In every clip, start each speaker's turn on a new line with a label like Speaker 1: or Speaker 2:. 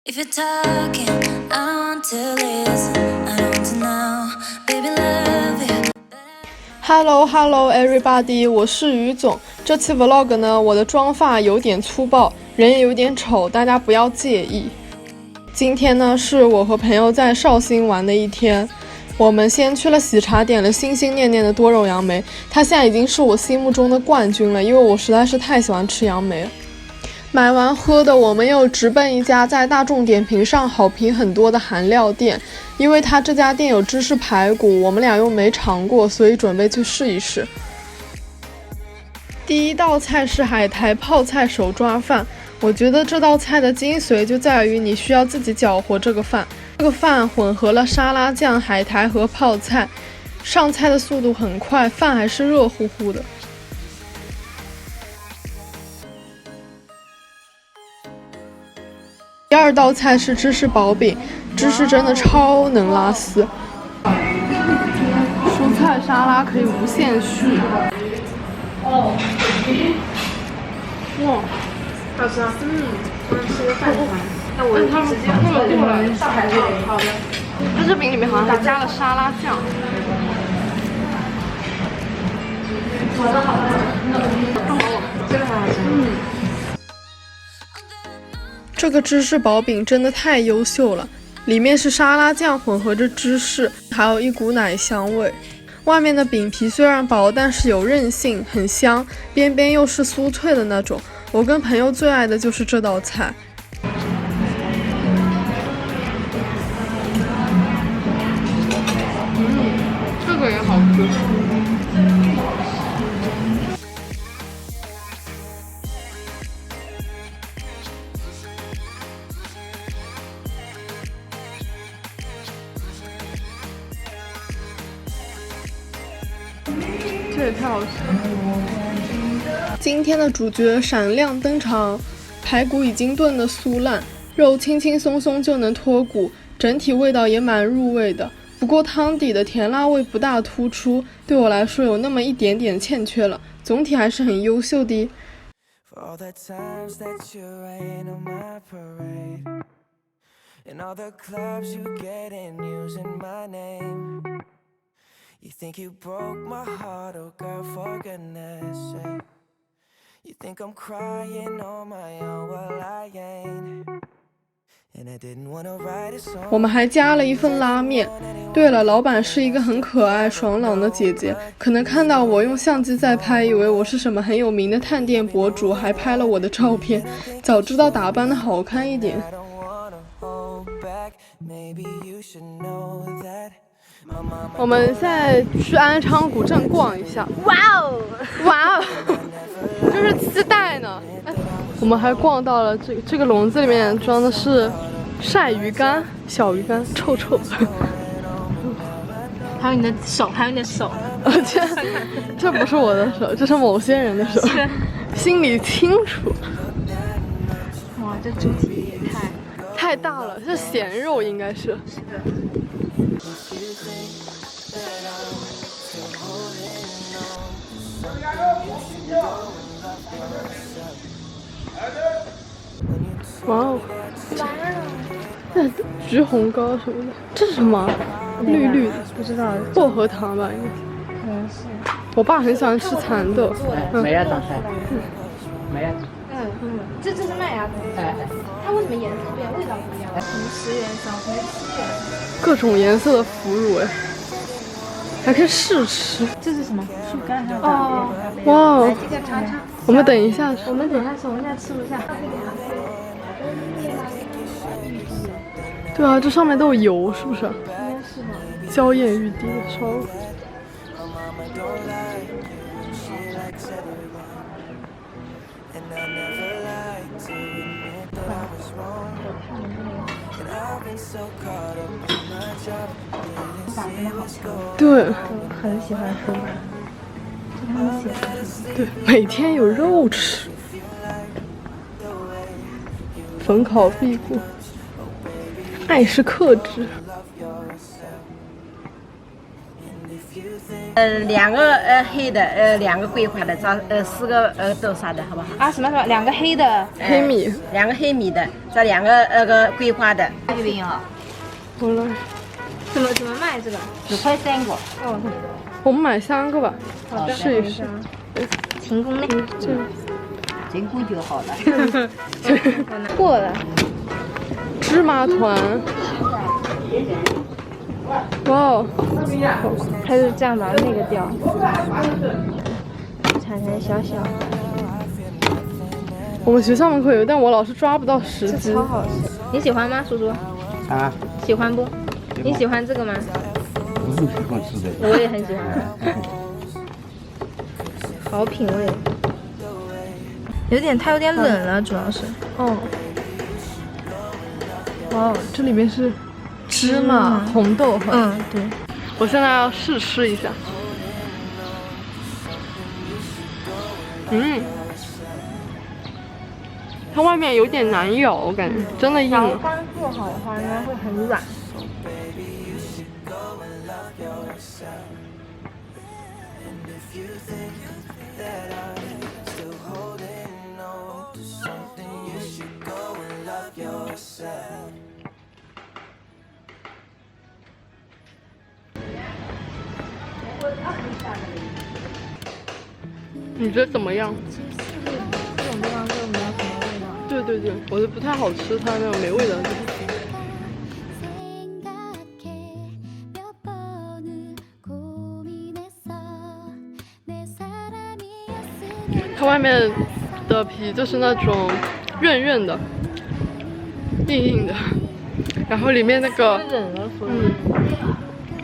Speaker 1: If you're talking, I want to listen. I don't want to know, baby, love you.
Speaker 2: Hello everybody， 我是于总。这期 vlog 呢，我的妆发有点粗暴，人也有点丑，大家不要介意。今天呢，是我和朋友在绍兴玩的一天。我们先去了喜茶，点了心心念念的多肉杨梅，它现在已经是我心目中的冠军了，因为我实在是太喜欢吃杨梅了。买完喝的，我们又直奔一家在大众点评上好评很多的韩料店，因为它这家店有芝士排骨，我们俩又没尝过，所以准备去试一试。第一道菜是海苔泡菜手抓饭，我觉得这道菜的精髓就在于你需要自己搅和这个饭，这个饭混合了沙拉酱、海苔和泡菜，上菜的速度很快，饭还是热乎乎的。第二道菜是芝士薄饼，芝士真的超能拉丝。蔬菜沙拉可以无限续。哇，
Speaker 3: 好吃啊！我想吃个饭团。那我
Speaker 2: 他们
Speaker 3: 直接
Speaker 2: 过了。
Speaker 3: 好的。
Speaker 2: 芝士饼里面好像还加了沙拉酱。
Speaker 3: 好的。这个很好吃。
Speaker 2: 这个芝士薄饼真的太优秀了，里面是沙拉酱混合着芝士，还有一股奶香味。外面的饼皮虽然薄，但是有韧性，很香，边边又是酥脆的那种。我跟朋友最爱的就是这道菜。这个也好吃。这也太好吃了！今天的主角闪亮登场，排骨已经炖得酥烂，肉轻轻松松就能脱骨，整体味道也蛮入味的。不过汤底的甜辣味不大突出，对我来说有那么一点点欠缺了，总体还是很优秀的。
Speaker 1: You think you broke my heart, oh girl, for goodness sake. You think I'm crying on my own, well I ain't. And I didn't wanna write a song.
Speaker 2: 我们还加了一份拉面。对了，老板是一个很可爱爽朗的姐姐，可能看到我用相机在拍，以为我是什么很有名的探店博主，还拍了我的照片。早知道打扮的好看一点。我们现在去安昌古镇逛一下。哇哦，哇哦，这是期待呢。我们还逛到了这个笼子里面装的是晒鱼干、小鱼干，臭臭的。
Speaker 3: 还有你的手，还有你的手。
Speaker 2: 这不是我的手，这是某些人的手。心里清楚。
Speaker 3: 哇，这主题也
Speaker 2: 太大了，是咸肉应该是。
Speaker 3: 是的。
Speaker 2: 哇哦，这橘红糕什么的，这是什么？绿绿的，
Speaker 3: 不知道。
Speaker 2: 薄荷糖吧，应该。
Speaker 3: 可能是。
Speaker 2: 我爸很喜欢吃蚕豆。
Speaker 4: 麦芽榨菜。麦芽。
Speaker 3: 这是麦芽的。它为什么颜色不一样，味道不一样？红10元，小红7元。
Speaker 2: 各种颜色的腐乳哎，还可以试吃。
Speaker 3: 这是什么？树干还有
Speaker 2: 哦，哇哦！
Speaker 3: 这个尝尝。
Speaker 2: 我们等一下。
Speaker 3: 我们等一下吃，我们现在吃不下。
Speaker 2: 对啊，这上面都有油，是不是？
Speaker 3: 应该是吧。
Speaker 2: 娇艳欲滴的烧。对，
Speaker 3: 很喜欢手把，就他们写的。
Speaker 2: 对，每天有肉吃。粉烤屁股，爱是克制。
Speaker 5: 2个黑的，2个桂花的，找4个豆沙的好不好？
Speaker 3: 啊，什么？2个黑的，
Speaker 2: 黑米，
Speaker 5: 2个黑米的，找2个桂花的。
Speaker 3: 这边啊。
Speaker 2: 好了，
Speaker 3: 怎么卖这个
Speaker 5: 10块3个。
Speaker 3: 哦，
Speaker 2: 我们买3个吧，
Speaker 3: 好的，
Speaker 2: 试一试。
Speaker 3: 勤工呢？
Speaker 5: 成功就好了。
Speaker 3: 过了。
Speaker 2: 芝麻团，哇哦，
Speaker 3: 它是这样把那个掉，铲成小小，
Speaker 2: 我们学校门口有，但我老是抓不到10只。
Speaker 3: 超好吃。你喜欢吗，叔叔？
Speaker 6: 啊，
Speaker 3: 喜欢不？你喜欢这个吗？
Speaker 6: 不是喜欢吃的。
Speaker 3: 我也很喜欢，好品味。它有点冷了，主要是。
Speaker 2: 哦，哇哦，这里面是芝麻红豆粉。
Speaker 3: 嗯，对。
Speaker 2: 我现在要试吃一下。它外面有点难咬，我感觉真的硬了。
Speaker 3: 刚做好的话，应该会很软。
Speaker 2: 你觉得怎么样？
Speaker 3: 这种地方就没有什么味道。
Speaker 2: 对对对，我觉得不太好吃，它那种没味道的地方。它外面的皮就是那种韧韧的、硬硬的，然后里面那个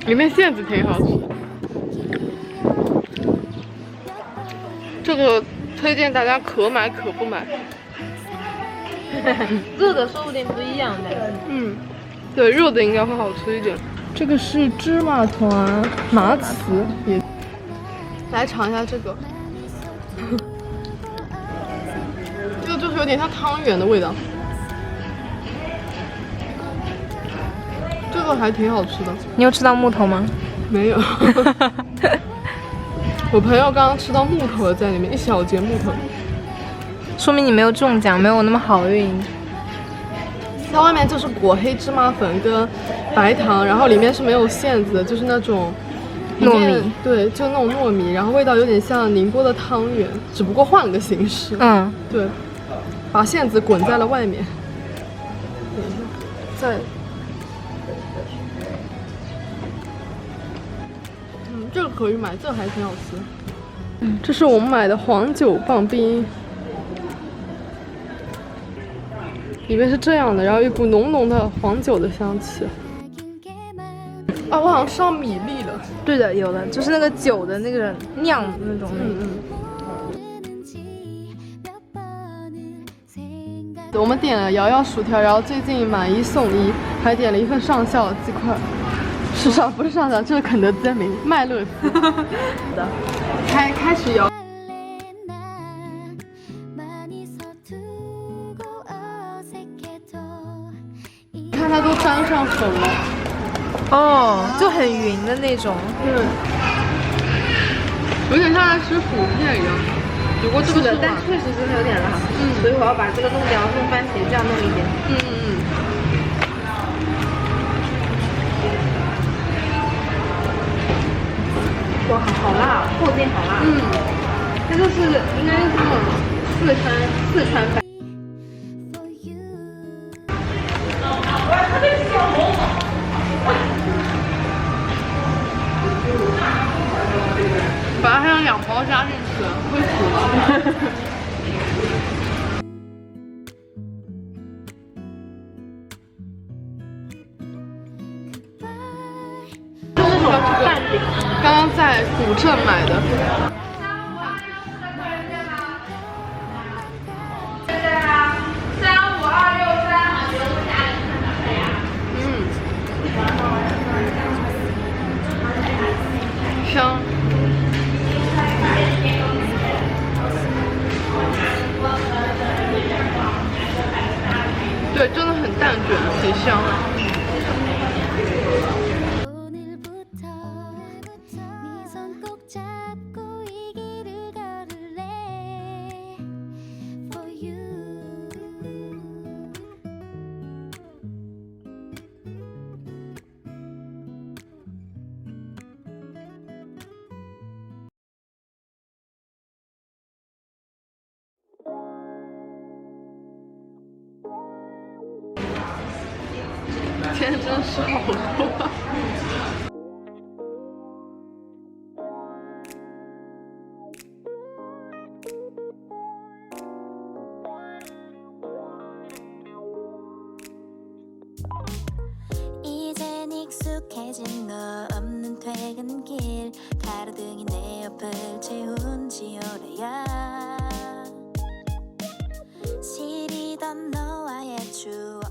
Speaker 2: 里面馅子挺好吃。这个推荐大家可买可不买。
Speaker 3: 热的说不定不一样的。
Speaker 2: 对，热的应该会好吃一点。这个是芝麻团麻糍，也来尝一下这个。这个就是有点像汤圆的味道，这个还挺好吃的。
Speaker 3: 你有吃到木头吗？
Speaker 2: 没有，我朋友刚刚吃到木头了，在里面一小节木头，
Speaker 3: 说明你没有中奖，没有那么好运。
Speaker 2: 它外面就是裹黑芝麻粉跟白糖，然后里面是没有馅子的，就是那种
Speaker 3: 糯米，
Speaker 2: 对，就那种糯米，然后味道有点像宁波的汤圆，只不过换了个形式。对，把馅子滚在了外面。再，这个可以买，这个还挺好吃。这是我们买的黄酒棒冰，里面是这样的，然后一股浓浓的黄酒的香气。啊，我好像吃到米粒了。
Speaker 3: 对的，有的，就是那个酒的那个酿那种。
Speaker 2: 我们点了摇摇薯条，然后最近买1送1，还点了一份上校鸡块。不是上校，这是肯德基的名字，麦乐斯。的，开始摇。看它都沾上粉了。
Speaker 3: 哦，就很匀的那种。
Speaker 2: 有点像在吃薯片一样。不过这个
Speaker 3: 是的，但确实真的有点辣。所以我要把这个弄掉，用番茄酱弄一点。哇，好辣，后劲好辣。它就是应该是那种四川版。
Speaker 2: 把它像2包加进去，会死吗？就是这个蛋饼，刚刚在古镇买的。香。对，真的很蛋卷，很香。
Speaker 3: 天真的是好多。
Speaker 7: 이젠 익숙해진 너 없는 퇴근길 가로등이 내 옆을 채운지 오래야 시리던 너와의 추억